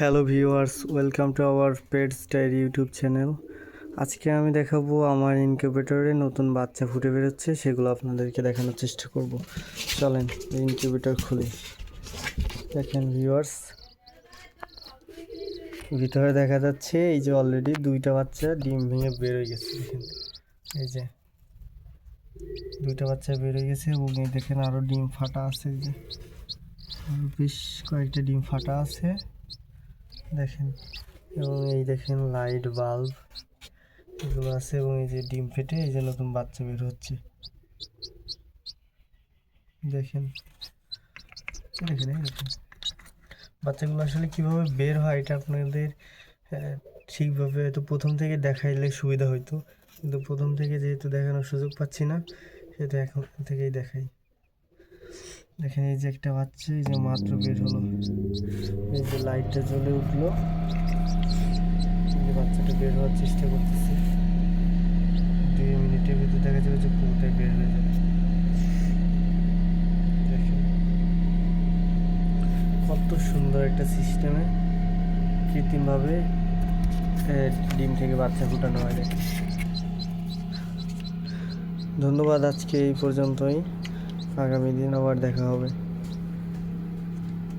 Hello viewers, welcome to our pets diary YouTube channel. আজকে আমি দেখাবো আমার ইনকিউবেটরে নতুন বাচ্চা ফুটে বেরোচ্ছে, সেগুলো আপনাদেরকে দেখানোর চেষ্টা করব। চলেন ইনকিউবেটর খুলি। দেখেন ভিউয়ার্স, ভিতরে দেখা যাচ্ছে এই যে অলরেডি দুইটা বাচ্চা ডিম ভেঙে বের হয়ে গেছে। দেখেন এই যে দুইটা বাচ্চা বের হয়ে গেছে এবং এই দেখেন আরও ডিম ফাটা আছে। এই যে আরও বেশ কয়েকটা ডিম ফাটা আছে দেখেন, এবং এই দেখেন লাইট বাল্ব এগুলো আছে, এবং এই যে ডিম ফেটে এই যে নতুন বাচ্চা বের হচ্ছে। দেখেন দেখেন এই দেখেন বাচ্চাগুলো আসলে কিভাবে বের হয় এটা আপনাদের ঠিকভাবে হয়তো প্রথম থেকে দেখাইলে সুবিধা হইতো, কিন্তু প্রথম থেকে যেহেতু দেখানোর সুযোগ পাচ্ছি না, সেটা এখন থেকেই দেখাই। দেখেন এই যে একটা বাচ্চা এই যে মাত্র বের হলো, এই যে লাইটটা জ্বলে উঠলো, বাচ্চাটা বের হওয়ার চেষ্টা করতেছে। 2 মিনিটের ভিতরে দেখা যাবে যে পুরোটাই বের হয়ে যাবে। দেখেন কত সুন্দর একটা সিস্টেমে কৃত্রিমভাবে ডিম থেকে বাচ্চা ফুটানো হয়। দেখেন, ধন্যবাদ। আজকে এই পর্যন্তই, আগামী দিন আবার দেখা হবে।